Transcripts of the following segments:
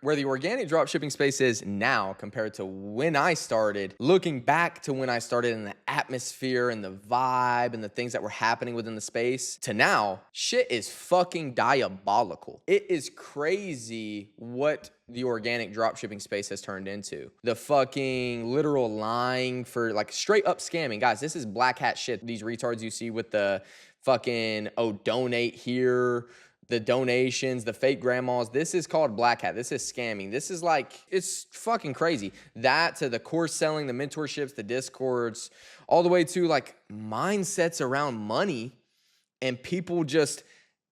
where the organic dropshipping space is now compared to when I started, looking back to when I started in the atmosphere and the vibe and the things that were happening within the space to now, shit is fucking diabolical. It is crazy what the organic dropshipping space has turned into. The fucking literal lying for like straight up scamming. Guys, this is black hat shit. These retards you see with the fucking, oh, donate here, the donations, the fake grandmas. This is called black hat. This is scamming. This is like, it's fucking crazy. That to the course selling, the mentorships, the discords, all the way to like mindsets around money and people just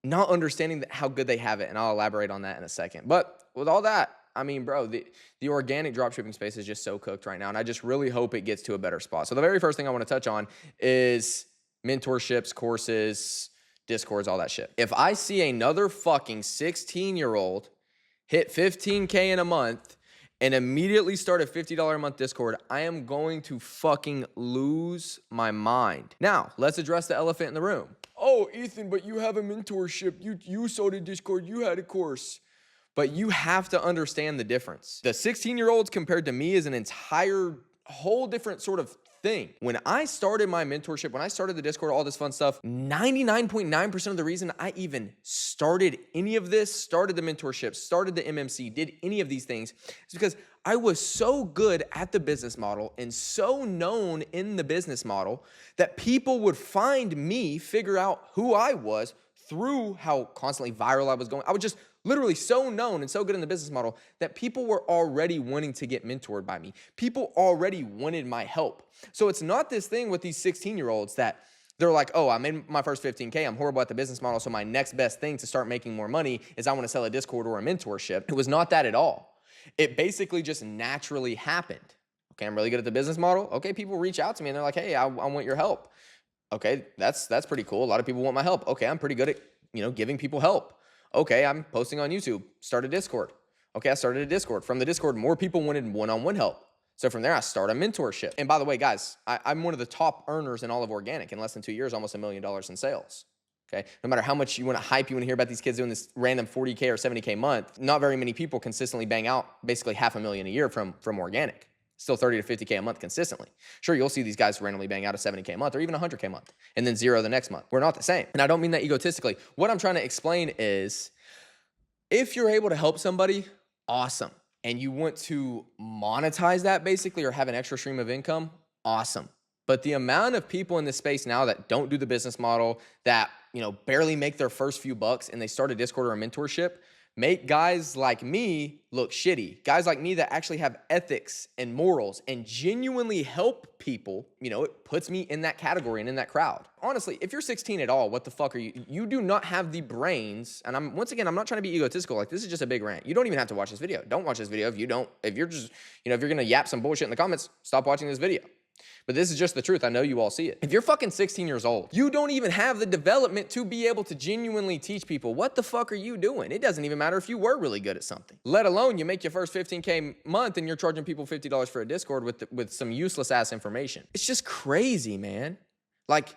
not understanding how good they have it. And I'll elaborate on that in a second. But with all that, I mean, bro, the organic dropshipping space is just so cooked right now. And I just really hope it gets to a better spot. So the very first thing I want to touch on is mentorships, courses, discords, all that shit. If I see another fucking 16-year-old hit 15K in a month and immediately start a $50 a month discord, I am going to fucking lose my mind. Now, let's address the elephant in the room. Oh, Ethan, but you have a mentorship. You started Discord. You had a course. But you have to understand the difference. The 16-year-olds compared to me is an entire whole different sort of thing. When I started my mentorship, when I started the Discord, all this fun stuff, 99.9% of the reason I even started any of this, started the mentorship, started the MMC, did any of these things, is because I was so good at the business model and so known in the business model that people would find me, figure out who I was through how constantly viral I was going. I was just literally so known and so good in the business model that people were already wanting to get mentored by me. People already wanted my help. So it's not this thing with these 16-year-olds that they're like, oh, I made my first 15K. I'm horrible at the business model. So my next best thing to start making more money is I want to sell a Discord or a mentorship. It was not that at all. It basically just naturally happened. Okay, I'm really good at the business model. Okay, people reach out to me and they're like, hey, I want your help. Okay, that's pretty cool. A lot of people want my help. Okay, I'm pretty good at, giving people help. Okay, I'm posting on YouTube. Start a Discord. Okay, I started a Discord. From the Discord, more people wanted one-on-one help. So from there, I start a mentorship. And by the way, guys, I'm one of the top earners in all of organic. In less than 2 years, almost $1 million in sales. Okay, no matter how much you want to hype, you want to hear about these kids doing this random 40K or 70K month, not very many people consistently bang out basically $500,000 a year from organic. Still 30 to 50K a month consistently. Sure, you'll see these guys randomly bang out a 70K a month or even 100K a month and then zero the next month. We're not the same. And I don't mean that egotistically. What I'm trying to explain is if you're able to help somebody, awesome. And you want to monetize that basically or have an extra stream of income, awesome. But the amount of people in this space now that don't do the business model, that barely make their first few bucks and they start a Discord or a mentorship, make guys like me look shitty. Guys like me that actually have ethics and morals and genuinely help people, it puts me in that category and in that crowd. Honestly, if you're 16 at all, what the fuck are you? You do not have the brains. And I'm not trying to be egotistical. Like, this is just a big rant. You don't even have to watch this video. Don't watch this video if you're just, if you're going to yap some bullshit in the comments, stop watching this video. But this is just the truth. I know you all see it. If you're fucking 16 years old, you don't even have the development to be able to genuinely teach people. What the fuck are you doing? It doesn't even matter if you were really good at something. Let alone you make your first 15K month and you're charging people $50 for a Discord with some useless ass information. It's just crazy, man. Like,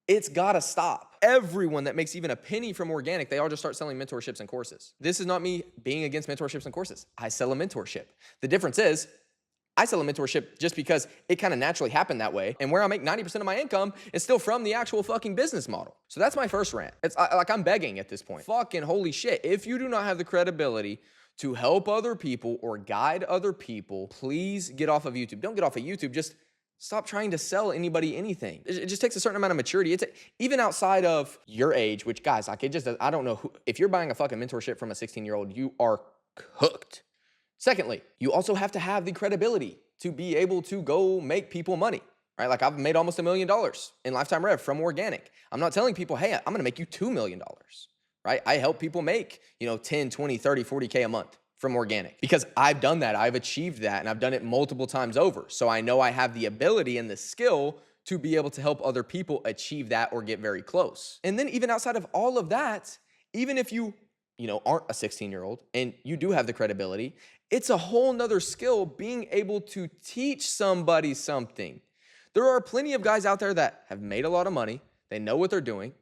it's gotta stop. Everyone that makes even a penny from organic, they all just start selling mentorships and courses. This is not me being against mentorships and courses. I sell a mentorship. The difference is, I sell a mentorship just because it kind of naturally happened that way. And where I make 90% of my income is still from the actual fucking business model. So that's my first rant. It's like I'm begging at this point. Fucking holy shit. If you do not have the credibility to help other people or guide other people, please get off of YouTube. Don't get off of YouTube. Just stop trying to sell anybody anything. It just takes a certain amount of maturity. Even outside of your age, which guys, like I don't know who, if you're buying a fucking mentorship from a 16-year-old, you are cooked. Secondly, you also have to have the credibility to be able to go make people money, right? Like I've made almost $1 million in lifetime rev from organic. I'm not telling people, hey, I'm going to make you $2 million, right? I help people make, 10, 20, 30, 40K a month from organic because I've done that. I've achieved that and I've done it multiple times over. So I know I have the ability and the skill to be able to help other people achieve that or get very close. And then even outside of all of that, even if you aren't a 16-year-old and you do have the credibility, it's a whole nother skill being able to teach somebody something. There are plenty of guys out there that have made a lot of money. They know what they're doing.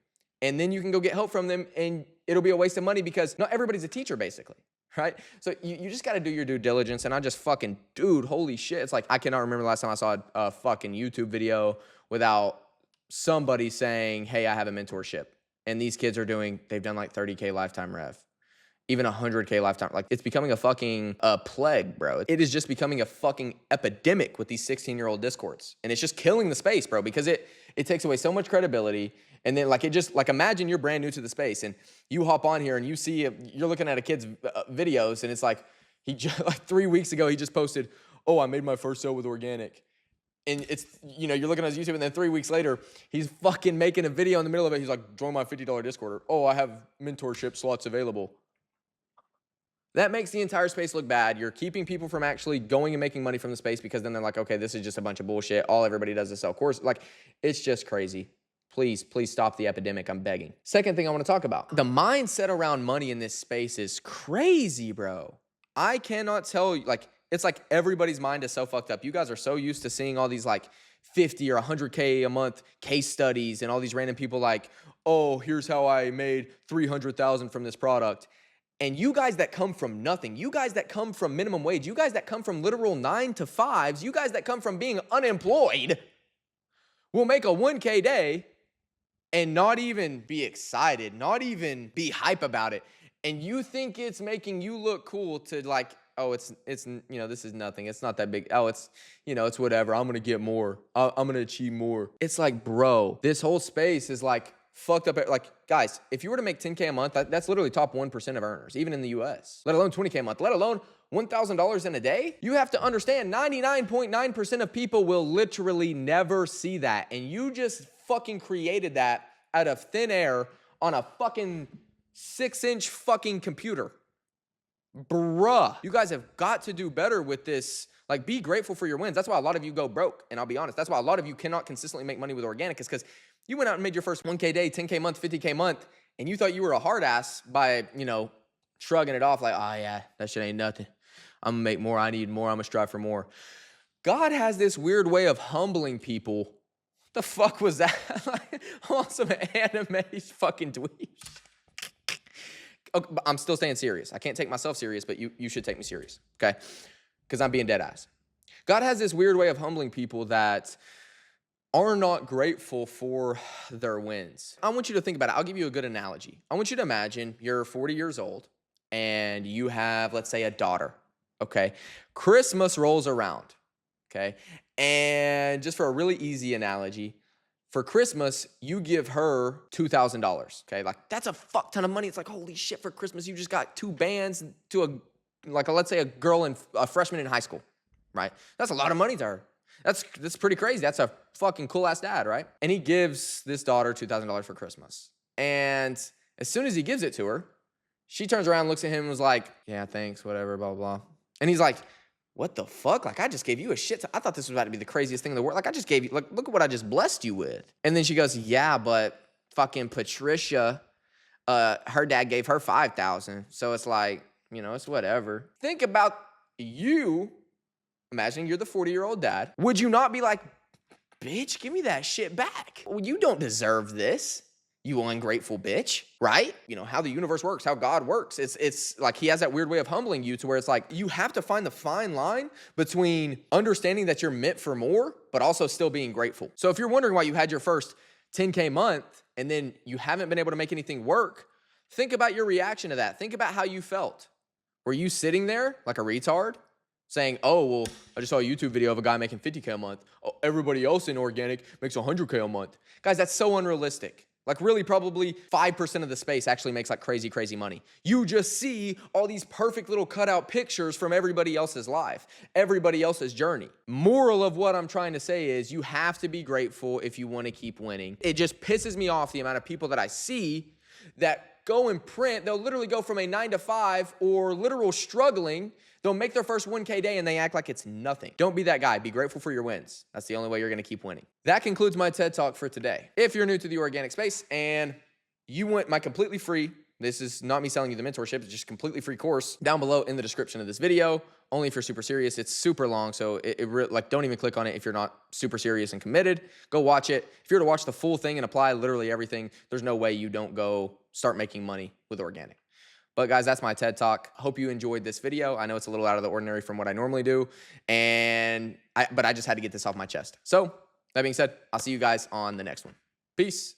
And then you can go get help from them and it'll be a waste of money because not everybody's a teacher basically, right? So you just got to do your due diligence. And I just fucking, dude, holy shit. It's like, I cannot remember the last time I saw a fucking YouTube video without somebody saying, hey, I have a mentorship. And these kids they've done like 30K lifetime rev, even 100K lifetime. Like, it's becoming a fucking plague, bro. It is just becoming a fucking epidemic with these 16-year-old discords. And it's just killing the space, bro, because it takes away so much credibility. And then imagine you're brand new to the space and you hop on here and you're looking at a kid's videos and it's like, like 3 weeks ago, he just posted, oh, I made my first sale with organic. And it's, you're looking at his YouTube and then 3 weeks later, he's fucking making a video in the middle of it. He's like, join my $50 Discord. Or, oh, I have mentorship slots available. That makes the entire space look bad. You're keeping people from actually going and making money from the space because then they're like, okay, this is just a bunch of bullshit. All everybody does is sell courses. Like, it's just crazy. Please stop the epidemic. I'm begging. Second thing I want to talk about. The mindset around money in this space is crazy, bro. I cannot tell you, it's like everybody's mind is so fucked up. You guys are so used to seeing all these like 50 or 100K a month case studies and all these random people like, oh, here's how I made 300,000 from this product. And you guys that come from nothing, you guys that come from minimum wage, you guys that come from literal 9 to 5s, you guys that come from being unemployed will make a 1K day and not even be excited, not even be hype about it. And you think it's making you look cool to like, oh, it's this is nothing. It's not that big. Oh, it's whatever. I'm going to get more. I'm going to achieve more. It's like, bro, this whole space is like fucked up. Like, guys, if you were to make 10K a month, that's literally top 1% of earners, even in the US, let alone 20K a month, let alone $1,000 in a day. You have to understand 99.9% of people will literally never see that. And you just fucking created that out of thin air on a fucking 6-inch fucking computer. Bruh, you guys have got to do better with this. Like, be grateful for your wins. That's why a lot of you go broke. And I'll be honest, that's why a lot of you cannot consistently make money with organic, is because you went out and made your first 1K day, 10K month, 50K month, and you thought you were a hard ass by, shrugging it off like, oh yeah, that shit ain't nothing. I'm gonna make more. I need more. I'm gonna strive for more. God has this weird way of humbling people. What the fuck was that? I want some anime fucking dweebs. Okay, but I'm still staying serious. I can't take myself serious, but you should take me serious, okay? Because I'm being dead ass. God has this weird way of humbling people that are not grateful for their wins. I want you to think about it. I'll give you a good analogy. I want you to imagine you're 40 years old and you have, let's say, a daughter, okay? Christmas rolls around, okay? And just for a really easy analogy, for Christmas, you give her $2,000, okay? Like, that's a fuck ton of money. It's like, holy shit, for Christmas, you just got 2 bands to let's say a freshman in high school, right? That's a lot of money to her. That's pretty crazy. That's a fucking cool ass dad, right? And he gives this daughter $2,000 for Christmas. And as soon as he gives it to her, she turns around, looks at him and was like, yeah, thanks, whatever, blah, blah, blah. And he's like, what the fuck? Like, I just gave you a shit. I thought this was about to be the craziest thing in the world. Like, I just gave you, like, look at what I just blessed you with. And then she goes, yeah, but fucking Patricia, her dad gave her $5,000. So it's like, it's whatever. Think about you, imagining you're the 40-year-old dad. Would you not be like, bitch, give me that shit back? Well, you don't deserve this, you ungrateful bitch, right? How the universe works, how God works. It's like he has that weird way of humbling you to where it's like you have to find the fine line between understanding that you're meant for more, but also still being grateful. So if you're wondering why you had your first 10K month and then you haven't been able to make anything work, think about your reaction to that. Think about how you felt. Were you sitting there like a retard saying, oh, well, I just saw a YouTube video of a guy making 50K a month. Oh, everybody else in organic makes 100K a month. Guys, that's so unrealistic. Like, really, probably 5% of the space actually makes like crazy, crazy money. You just see all these perfect little cutout pictures from everybody else's life, everybody else's journey. Moral of what I'm trying to say is you have to be grateful if you want to keep winning. It just pisses me off the amount of people that I see that go and print. They'll literally go from a 9 to 5 or literal struggling. They'll make their first 1K day and they act like it's nothing. Don't be that guy. Be grateful for your wins. That's the only way you're going to keep winning. That concludes my TED Talk for today. If you're new to the organic space and you want my completely free, this is not me selling you the mentorship, it's just a completely free course down below in the description of this video. Only if you're super serious. It's super long, so don't even click on it if you're not super serious and committed. Go watch it. If you're to watch the full thing and apply literally everything, there's no way you don't go start making money with organic. But guys, that's my TED Talk. Hope you enjoyed this video. I know it's a little out of the ordinary from what I normally do, but I just had to get this off my chest. So that being said, I'll see you guys on the next one. Peace.